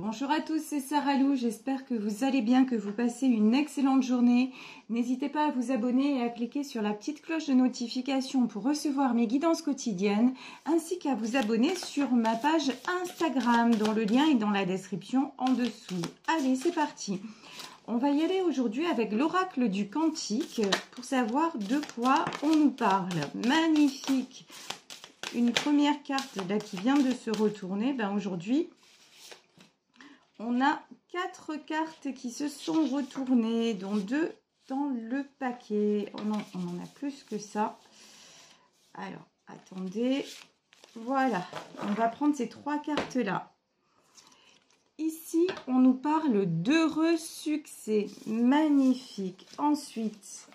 Bonjour à tous, c'est Sarah Lou, j'espère que vous allez bien, que vous passez une excellente journée. N'hésitez pas à vous abonner et à cliquer sur la petite cloche de notification pour recevoir mes guidances quotidiennes, ainsi qu'à vous abonner sur ma page Instagram, dont le lien est dans la description en dessous. Allez, c'est parti. On va y aller aujourd'hui avec l'oracle du Cantique pour savoir de quoi on nous parle. Magnifique! Une première carte là qui vient de se retourner, aujourd'hui. On a 4 cartes qui se sont retournées, dont 2 dans le paquet. On en a plus que ça. Alors, attendez. Voilà, on va prendre ces 3 cartes-là. Ici, on nous parle d'heureux succès. Magnifique. Ensuite,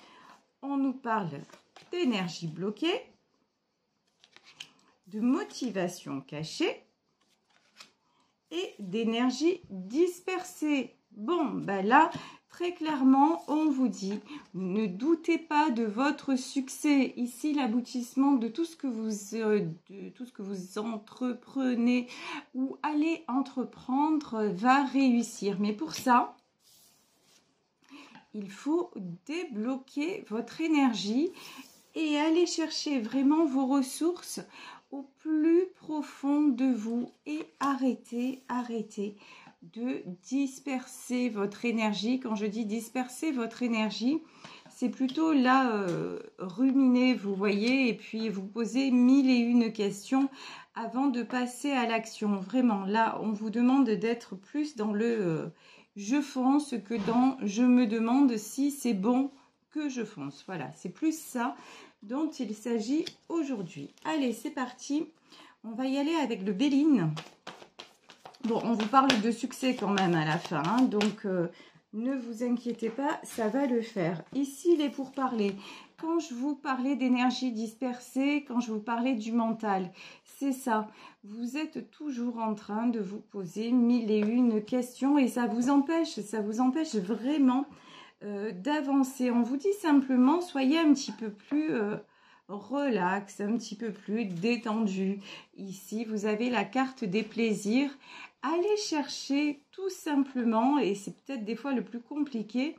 on nous parle d'énergie bloquée, de motivation cachée et d'énergie dispersée. Bon, là, très clairement, on vous dit, ne doutez pas de votre succès. Ici, l'aboutissement de tout ce que vous entreprenez ou allez entreprendre va réussir. Mais pour ça, il faut débloquer votre énergie et aller chercher vraiment vos ressources au plus profond de vous et arrêtez de disperser votre énergie. Quand je dis disperser votre énergie, c'est plutôt là ruminer, vous voyez, et puis vous poser 1001 questions avant de passer à l'action. Vraiment, là, on vous demande d'être plus dans le je fonce que dans je me demande si c'est bon que je fonce. Voilà, c'est plus ça dont il s'agit aujourd'hui. Allez, c'est parti. On va y aller avec le Béline. Bon, on vous parle de succès quand même à la fin, hein, donc ne vous inquiétez pas, ça va le faire. Ici, il est pour parler. Quand je vous parlais d'énergie dispersée, quand je vous parlais du mental, c'est ça. Vous êtes toujours en train de vous poser 1001 questions et ça vous empêche vraiment d'avancer. On vous dit simplement, soyez un petit peu plus relax, un petit peu plus détendu. Ici, vous avez la carte des plaisirs. Allez chercher tout simplement, et c'est peut-être des fois le plus compliqué,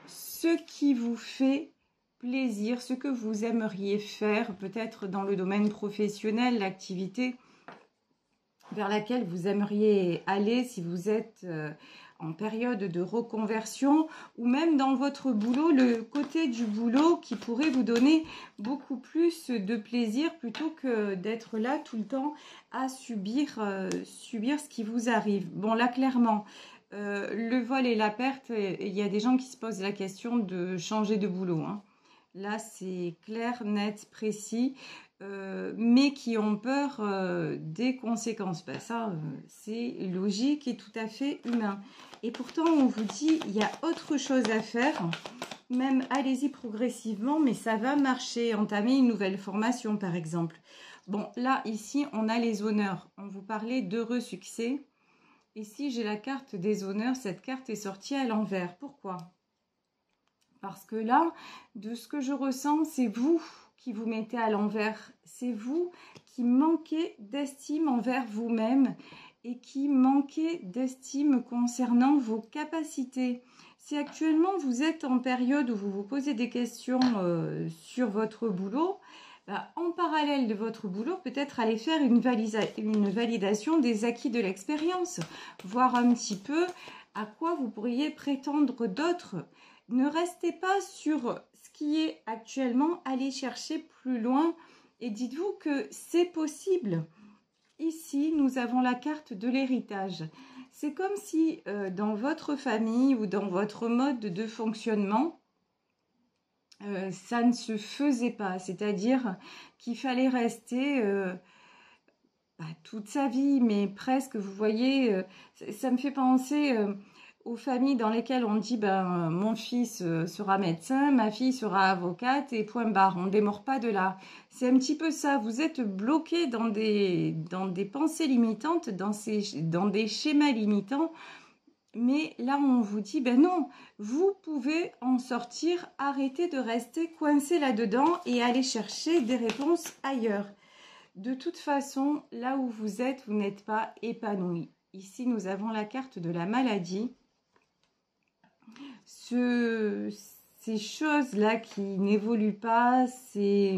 ce qui vous fait plaisir, ce que vous aimeriez faire, peut-être dans le domaine professionnel, l'activité vers laquelle vous aimeriez aller si vous êtes en période de reconversion, ou même dans votre boulot, le côté du boulot qui pourrait vous donner beaucoup plus de plaisir plutôt que d'être là tout le temps à subir ce qui vous arrive. Bon, là, clairement, le vol et la perte, il y a des gens qui se posent la question de changer de boulot, hein. Là, c'est clair, net, précis. Mais qui ont peur des conséquences. Ça, c'est logique et tout à fait humain. Et pourtant, on vous dit, il y a autre chose à faire. Même, allez-y progressivement, mais ça va marcher. Entamer une nouvelle formation, par exemple. Bon, là, ici, on a les honneurs. On vous parlait d'heureux succès. Ici, j'ai la carte des honneurs. Cette carte est sortie à l'envers. Pourquoi ? Parce que là, de ce que je ressens, c'est vous qui vous mettez à l'envers. C'est vous qui manquez d'estime envers vous-même et qui manquez d'estime concernant vos capacités. Si actuellement vous êtes en période où vous vous posez des questions sur votre boulot, en parallèle de votre boulot, peut-être aller faire une validation des acquis de l'expérience, voir un petit peu à quoi vous pourriez prétendre d'autres. Ne restez pas sur ce qui est actuellement, allez chercher plus loin et dites-vous que c'est possible. Ici, nous avons la carte de l'héritage. C'est comme si dans votre famille ou dans votre mode de fonctionnement, ça ne se faisait pas. C'est-à-dire qu'il fallait rester toute sa vie, mais presque, vous voyez, ça me fait penser aux familles dans lesquelles on dit mon fils sera médecin, ma fille sera avocate et point barre, on ne démord pas de là. C'est un petit peu ça, vous êtes bloqué dans des pensées limitantes, dans des schémas limitants, mais là on vous dit non, vous pouvez en sortir, arrêtez de rester coincé là-dedans et aller chercher des réponses ailleurs. De toute façon, là où vous êtes, vous n'êtes pas épanoui. Ici, nous avons la carte de la maladie. Ces choses-là qui n'évoluent pas, c'est...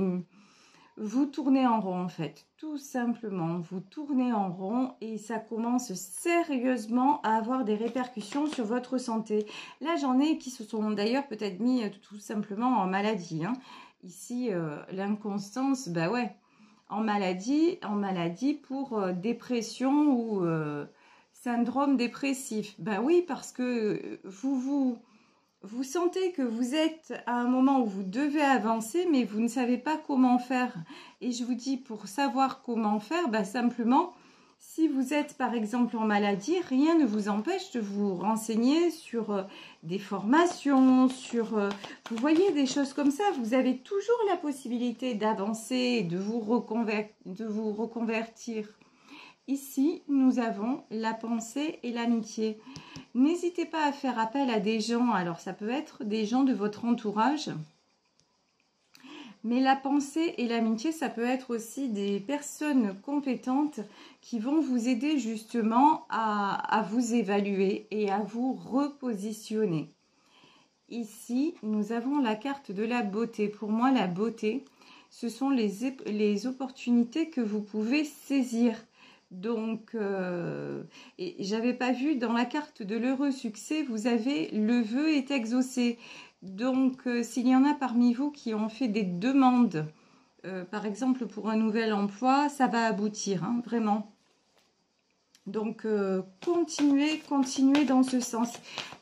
Vous tournez en rond en fait, tout simplement. Vous tournez en rond et ça commence sérieusement à avoir des répercussions sur votre santé. Là, j'en ai qui se sont d'ailleurs peut-être mis tout simplement en maladie. Hein. Ici, l'inconstance, bah ouais, en maladie pour dépression ou syndrome dépressif. Bah oui, parce que vous sentez que vous êtes à un moment où vous devez avancer, mais vous ne savez pas comment faire. Et je vous dis, pour savoir comment faire, bah simplement, si vous êtes par exemple en maladie, rien ne vous empêche de vous renseigner sur des formations, vous voyez, des choses comme ça. Vous avez toujours la possibilité d'avancer, de vous reconvertir. Ici, nous avons la pensée et l'amitié. N'hésitez pas à faire appel à des gens. Alors, ça peut être des gens de votre entourage. Mais la pensée et l'amitié, ça peut être aussi des personnes compétentes qui vont vous aider justement à vous évaluer et à vous repositionner. Ici, nous avons la carte de la beauté. Pour moi, la beauté, ce sont les opportunités que vous pouvez saisir. Donc, et j'avais pas vu dans la carte de l'heureux succès, vous avez le vœu est exaucé. Donc, s'il y en a parmi vous qui ont fait des demandes, par exemple pour un nouvel emploi, ça va aboutir, hein, vraiment. Donc, continuez dans ce sens.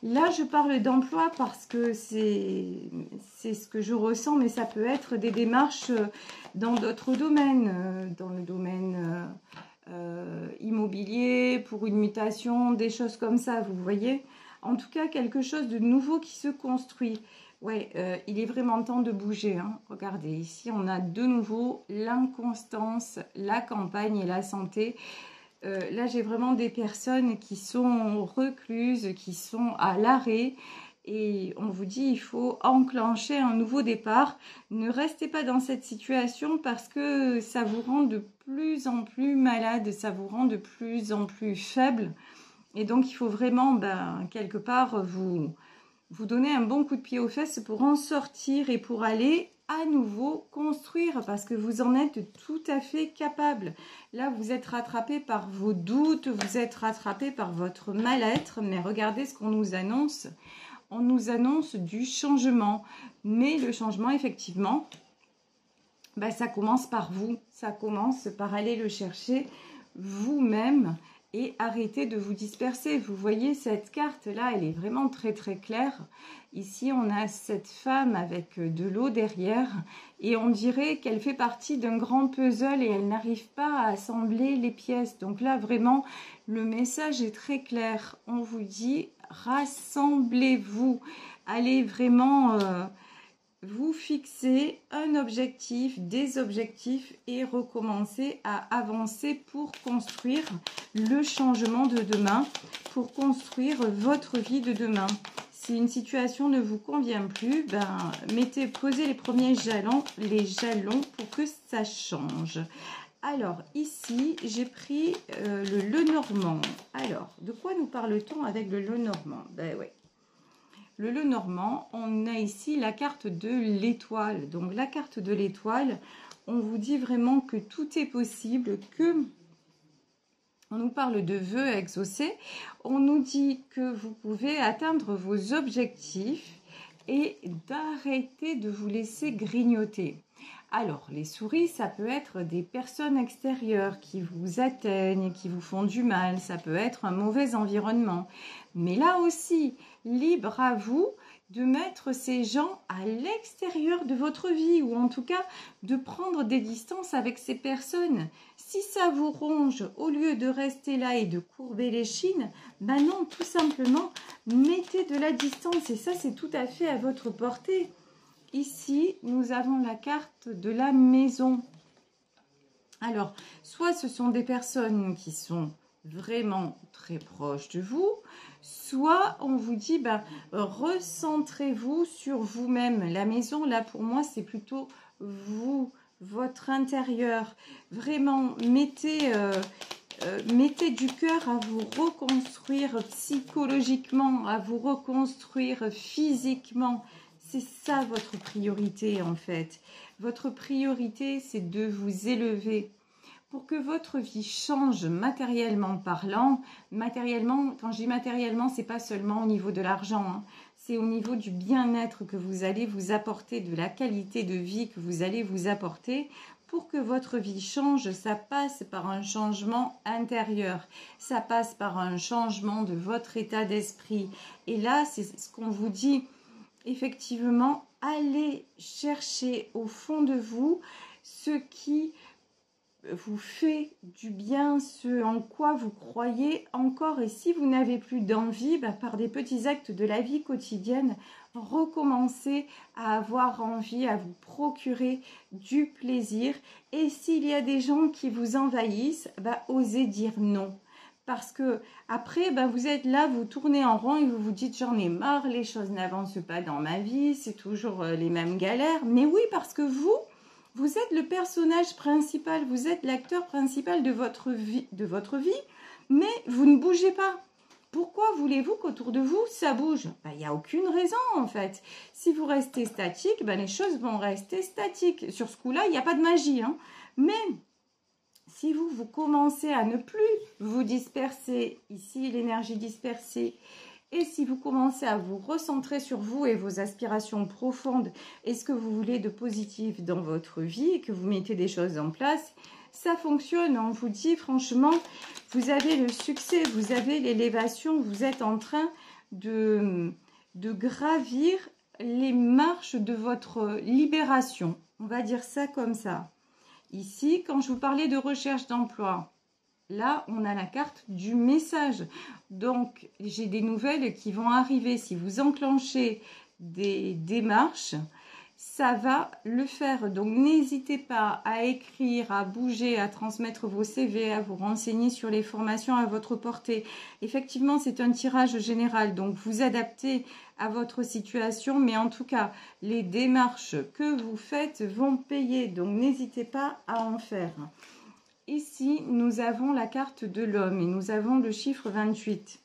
Là, je parle d'emploi parce que c'est ce que je ressens, mais ça peut être des démarches dans d'autres domaines, dans le domaine... immobilier, pour une mutation, des choses comme ça, vous voyez. En tout cas, quelque chose de nouveau qui se construit. Ouais, il est vraiment temps de bouger. Hein. Regardez, ici, on a de nouveau l'inconstance, la campagne et la santé. Là, j'ai vraiment des personnes qui sont recluses, qui sont à l'arrêt. Et on vous dit, il faut enclencher un nouveau départ. Ne restez pas dans cette situation parce que ça vous rend de plus en plus malade, ça vous rend de plus en plus faible. Et donc, il faut vraiment, quelque part, vous donner un bon coup de pied aux fesses pour en sortir et pour aller à nouveau construire parce que vous en êtes tout à fait capable. Là, vous êtes rattrapé par vos doutes, vous êtes rattrapé par votre mal-être. Mais regardez ce qu'on nous annonce. On nous annonce du changement. Mais le changement, effectivement, ça commence par vous. Ça commence par aller le chercher vous-même et arrêter de vous disperser. Vous voyez, cette carte-là, elle est vraiment très, très claire. Ici, on a cette femme avec de l'eau derrière et on dirait qu'elle fait partie d'un grand puzzle et elle n'arrive pas à assembler les pièces. Donc là, vraiment, le message est très clair. On vous dit... rassemblez-vous, allez vraiment vous fixer un objectif, des objectifs et recommencer à avancer pour construire le changement de demain, pour construire votre vie de demain. Si une situation ne vous convient plus, posez les premiers jalons pour que ça change. Alors, ici, j'ai pris le Lenormand. Alors, de quoi nous parle-t-on avec le Lenormand? Ouais. Le Lenormand, on a ici la carte de l'étoile. Donc, la carte de l'étoile, on vous dit vraiment que tout est possible, on nous parle de vœux exaucés. On nous dit que vous pouvez atteindre vos objectifs et d'arrêter de vous laisser grignoter. Alors, les souris, ça peut être des personnes extérieures qui vous atteignent, qui vous font du mal. Ça peut être un mauvais environnement. Mais là aussi, libre à vous de mettre ces gens à l'extérieur de votre vie ou en tout cas de prendre des distances avec ces personnes. Si ça vous ronge, au lieu de rester là et de courber les chines, non, tout simplement, mettez de la distance et ça, c'est tout à fait à votre portée. Ici, nous avons la carte de la maison. Alors, soit ce sont des personnes qui sont vraiment très proches de vous, soit on vous dit, recentrez-vous sur vous-même. La maison, là, pour moi, c'est plutôt vous, votre intérieur. Vraiment, mettez mettez du cœur à vous reconstruire psychologiquement, à vous reconstruire physiquement. C'est ça votre priorité en fait. Votre priorité, c'est de vous élever. Pour que votre vie change matériellement parlant, matériellement, quand je dis matériellement, c'est pas seulement au niveau de l'argent, hein, c'est au niveau du bien-être que vous allez vous apporter, de la qualité de vie que vous allez vous apporter. Pour que votre vie change, ça passe par un changement intérieur, ça passe par un changement de votre état d'esprit. Et là, c'est ce qu'on vous dit, effectivement, allez chercher au fond de vous ce qui vous fait du bien, ce en quoi vous croyez encore. Et si vous n'avez plus d'envie, par des petits actes de la vie quotidienne, recommencez à avoir envie, à vous procurer du plaisir. Et s'il y a des gens qui vous envahissent, osez dire non. Parce que après, vous êtes là, vous tournez en rond et vous vous dites j'en ai marre, les choses n'avancent pas dans ma vie, c'est toujours les mêmes galères. Mais oui, parce que vous êtes le personnage principal, vous êtes l'acteur principal de votre vie, mais vous ne bougez pas. Pourquoi voulez-vous qu'autour de vous, ça bouge? Il n'y a aucune raison en fait. Si vous restez statique, les choses vont rester statiques. Sur ce coup-là, il n'y a pas de magie. Hein. Mais si vous commencez à ne plus vous disperser, ici l'énergie dispersée, et si vous commencez à vous recentrer sur vous et vos aspirations profondes et ce que vous voulez de positif dans votre vie et que vous mettez des choses en place, ça fonctionne. On vous dit franchement, vous avez le succès, vous avez l'élévation, vous êtes en train de gravir les marches de votre libération. On va dire ça comme ça. Ici, quand je vous parlais de recherche d'emploi, là, on a la carte du message. Donc, j'ai des nouvelles qui vont arriver. Si vous enclenchez des démarches, ça va le faire. Donc, n'hésitez pas à écrire, à bouger, à transmettre vos CV, à vous renseigner sur les formations à votre portée. Effectivement, c'est un tirage général. Donc, vous adaptez à votre situation. Mais en tout cas, les démarches que vous faites vont payer. Donc, n'hésitez pas à en faire. Ici, nous avons la carte de l'homme et nous avons le chiffre 28.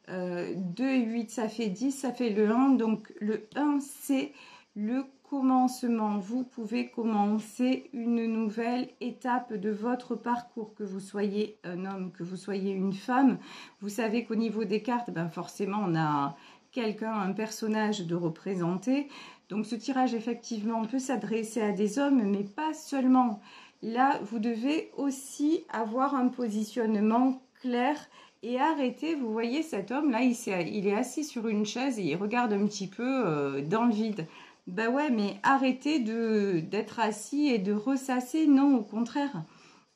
2 et 8, ça fait 10, ça fait le 1. Donc, le 1, c'est le commencement. Vous pouvez commencer une nouvelle étape de votre parcours, que vous soyez un homme, que vous soyez une femme. Vous savez qu'au niveau des cartes, forcément, on a quelqu'un, un personnage de représenter. Donc, ce tirage, effectivement, peut s'adresser à des hommes, mais pas seulement. Là, vous devez aussi avoir un positionnement clair et arrêter. Vous voyez cet homme-là, il est assis sur une chaise et il regarde un petit peu dans le vide. Ouais, mais arrêtez d'être assis et de ressasser. Non, au contraire.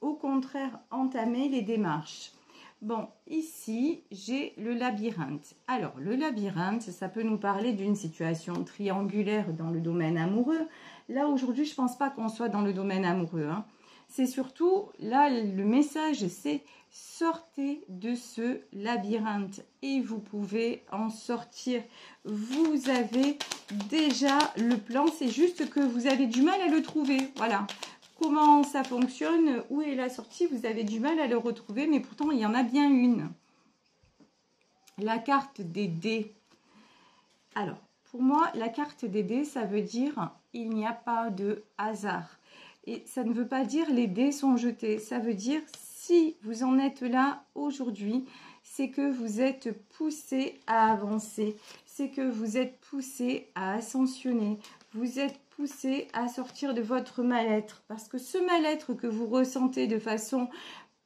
Au contraire, entamez les démarches. Bon, ici, j'ai le labyrinthe. Alors, le labyrinthe, ça peut nous parler d'une situation triangulaire dans le domaine amoureux. Là, aujourd'hui, je ne pense pas qu'on soit dans le domaine amoureux. Hein. C'est surtout, là, le message, c'est sortez de ce labyrinthe et vous pouvez en sortir. Vous avez déjà le plan, c'est juste que vous avez du mal à le trouver. Voilà. Comment ça fonctionne, où est la sortie, vous avez du mal à le retrouver, mais pourtant, il y en a bien une. La carte des dés. Alors, pour moi, la carte des dés, ça veut dire il n'y a pas de hasard. Et ça ne veut pas dire les dés sont jetés. Ça veut dire si vous en êtes là aujourd'hui, c'est que vous êtes poussé à avancer. C'est que vous êtes poussé à ascensionner. Vous êtes poussé à sortir de votre mal-être. Parce que ce mal-être que vous ressentez de façon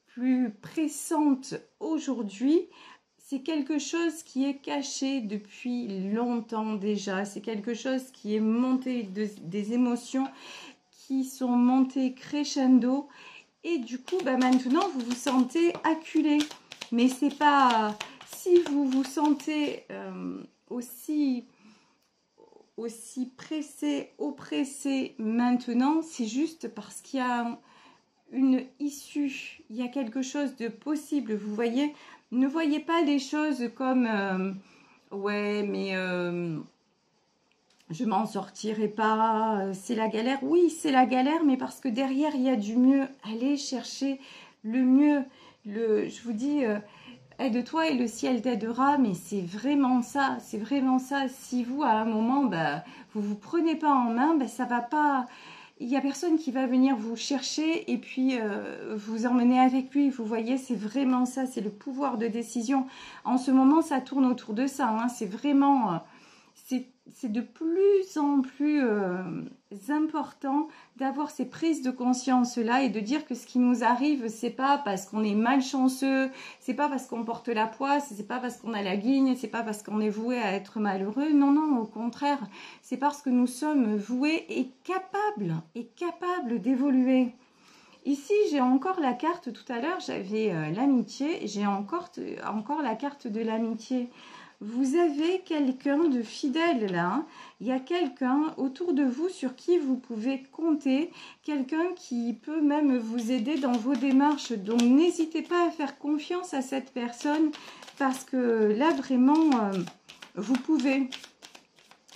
plus pressante aujourd'hui, c'est quelque chose qui est caché depuis longtemps déjà. C'est quelque chose qui est monté, des émotions qui sont montées crescendo. Et du coup, maintenant, vous vous sentez acculé. Mais c'est pas... Si vous vous sentez aussi pressé, oppressé maintenant, c'est juste parce qu'il y a une issue. Il y a quelque chose de possible, vous voyez. Ne voyez pas les choses comme ouais, mais je m'en sortirai pas, c'est la galère. Oui, c'est la galère, mais parce que derrière, il y a du mieux. Allez chercher le mieux. Je vous dis, aide-toi et le ciel t'aidera, mais c'est vraiment ça, c'est vraiment ça. Si vous, à un moment, vous vous prenez pas en main, ça va pas... Il n'y a personne qui va venir vous chercher et puis vous emmener avec lui. Vous voyez, c'est vraiment ça, c'est le pouvoir de décision. En ce moment, ça tourne autour de ça. Hein. C'est vraiment... c'est de plus en plus important d'avoir ces prises de conscience-là et de dire que ce qui nous arrive, c'est pas parce qu'on est malchanceux, c'est pas parce qu'on porte la poisse, c'est pas parce qu'on a la guigne, c'est pas parce qu'on est voué à être malheureux. Non, non, au contraire, c'est parce que nous sommes voués et capables d'évoluer. Ici, j'ai encore la carte, tout à l'heure, j'avais l'amitié, j'ai encore la carte de l'amitié. Vous avez quelqu'un de fidèle là, hein. Il y a quelqu'un autour de vous sur qui vous pouvez compter, quelqu'un qui peut même vous aider dans vos démarches. Donc n'hésitez pas à faire confiance à cette personne parce que là vraiment, vous pouvez.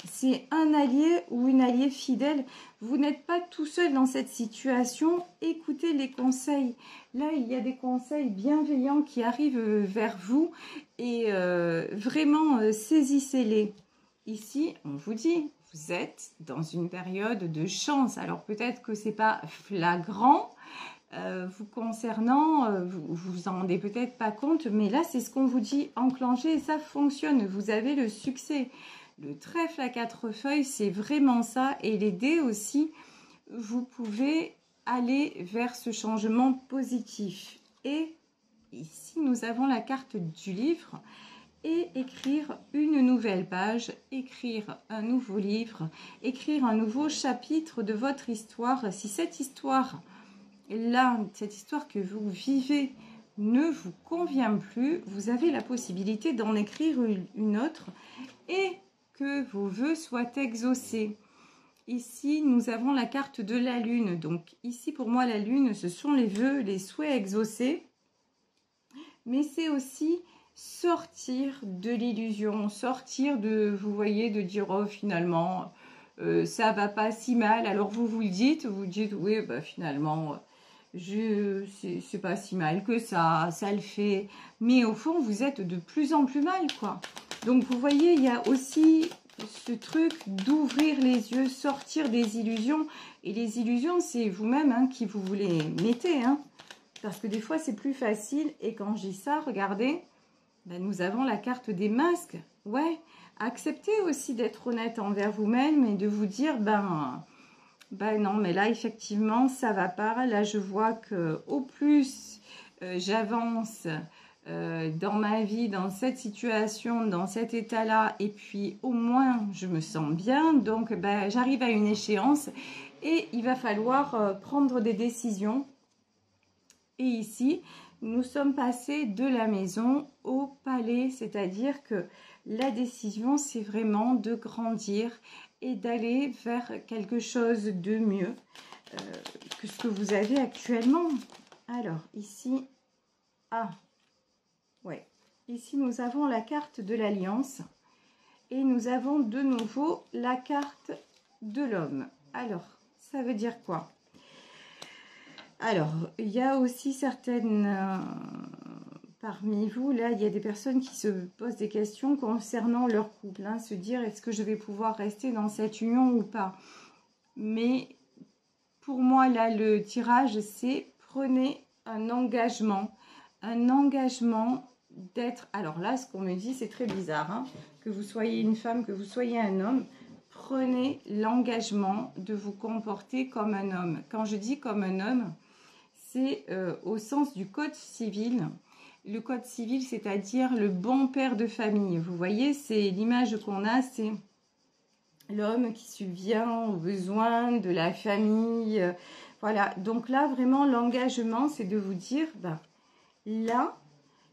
C'est un allié ou une alliée fidèle. Vous n'êtes pas tout seul dans cette situation. Écoutez les conseils. Là, il y a des conseils bienveillants qui arrivent vers vous et vraiment saisissez-les. Ici, on vous dit, vous êtes dans une période de chance. Alors peut-être que c'est pas flagrant vous concernant, vous vous en rendez peut-être pas compte, mais là, c'est ce qu'on vous dit, enclencher et ça fonctionne. Vous avez le succès. Le trèfle à 4 feuilles, c'est vraiment ça. Et les dés aussi, vous pouvez aller vers ce changement positif. Et ici, nous avons la carte du livre. Et écrire une nouvelle page, écrire un nouveau livre, écrire un nouveau chapitre de votre histoire. Si cette histoire-là, cette histoire que vous vivez ne vous convient plus, vous avez la possibilité d'en écrire une autre et que vos vœux soient exaucés. Ici, nous avons la carte de la lune. Donc ici, pour moi, la lune, ce sont les vœux, les souhaits exaucés. Mais c'est aussi sortir de l'illusion, sortir de, vous voyez, de dire, oh, finalement, ça va pas si mal. Alors vous le dites, oui, finalement, c'est pas si mal que ça le fait. Mais au fond, vous êtes de plus en plus mal, quoi. Donc, vous voyez, il y a aussi ce truc d'ouvrir les yeux, sortir des illusions. Et les illusions, c'est vous-même hein, qui vous les mettez. Hein, parce que des fois, c'est plus facile. Et quand je dis ça, regardez, nous avons la carte des masques. Ouais, acceptez aussi d'être honnête envers vous-même et de vous dire, non, mais là, effectivement, ça va pas. Là, je vois que au plus j'avance dans ma vie, dans cette situation, dans cet état-là, et puis au moins je me sens bien, donc j'arrive à une échéance et il va falloir prendre des décisions. Et ici, nous sommes passés de la maison au palais, c'est-à-dire que la décision, c'est vraiment de grandir et d'aller vers quelque chose de mieux que ce que vous avez actuellement. Alors, ici, ouais. Ici, nous avons la carte de l'Alliance et nous avons de nouveau la carte de l'homme. Alors, ça veut dire quoi? Alors, il y a aussi certaines... parmi vous, là, il y a des personnes qui se posent des questions concernant leur couple. Hein, se dire, est-ce que je vais pouvoir rester dans cette union ou pas? Mais pour moi, là, le tirage, c'est prenez un engagement d'être... Alors là, ce qu'on me dit, c'est très bizarre. Hein, que vous soyez une femme, que vous soyez un homme, prenez l'engagement de vous comporter comme un homme. Quand je dis comme un homme, c'est au sens du code civil. Le code civil, c'est-à-dire le bon père de famille. Vous voyez, c'est l'image qu'on a, c'est l'homme qui subvient aux besoins de la famille. Voilà, donc là, vraiment, l'engagement, c'est de vous dire, là,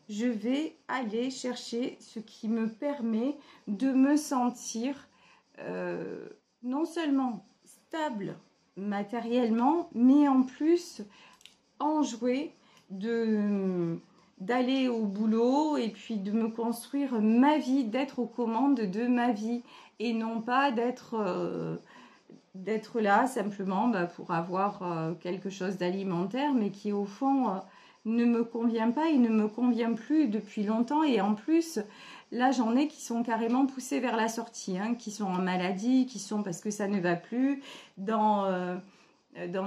je vais aller chercher ce qui me permet de me sentir non seulement stable matériellement, mais en plus enjouée d'aller au boulot et puis de me construire ma vie, d'être aux commandes de ma vie et non pas d'être là simplement pour avoir quelque chose d'alimentaire mais qui au fond ne me convient pas, il ne me convient plus depuis longtemps. Et en plus, là, j'en ai qui sont carrément poussés vers la sortie, hein, qui sont en maladie, qui sont parce que ça ne va plus dans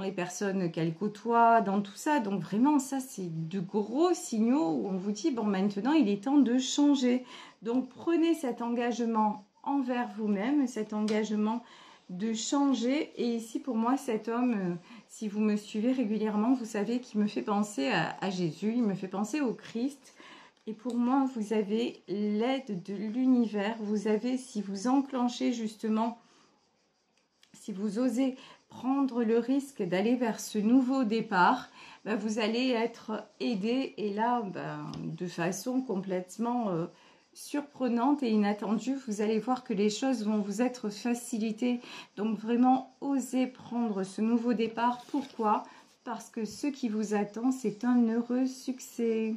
les personnes qu'elle côtoie, dans tout ça. Donc vraiment, ça, c'est de gros signaux où on vous dit, bon, maintenant, il est temps de changer. Donc, prenez cet engagement envers vous-même, cet engagement de changer. Et ici, pour moi, cet homme, si vous me suivez régulièrement, vous savez qu'il me fait penser à Jésus, il me fait penser au Christ. Et pour moi, vous avez l'aide de l'univers. Vous avez, si vous enclenchez justement, si vous osez prendre le risque d'aller vers ce nouveau départ, ben vous allez être aidé et là, ben, de façon complètement surprenante et inattendue, vous allez voir que les choses vont vous être facilitées. Donc vraiment, osez prendre ce nouveau départ. Pourquoi? Parce que ce qui vous attend, c'est un heureux succès.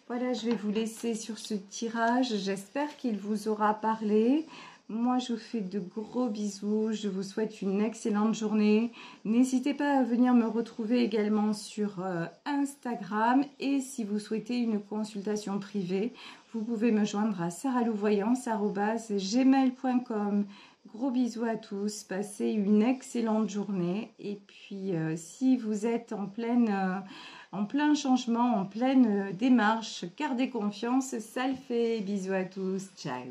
Voilà, je vais vous laisser sur ce tirage. J'espère qu'il vous aura parlé. Moi, je vous fais de gros bisous. Je vous souhaite une excellente journée. N'hésitez pas à venir me retrouver également sur Instagram. Et si vous souhaitez une consultation privée, vous pouvez me joindre à saralouvoyance@gmail.com. Gros bisous à tous. Passez une excellente journée. Et puis, si vous êtes en plein changement, en pleine démarche, gardez confiance, ça le fait. Bisous à tous, ciao.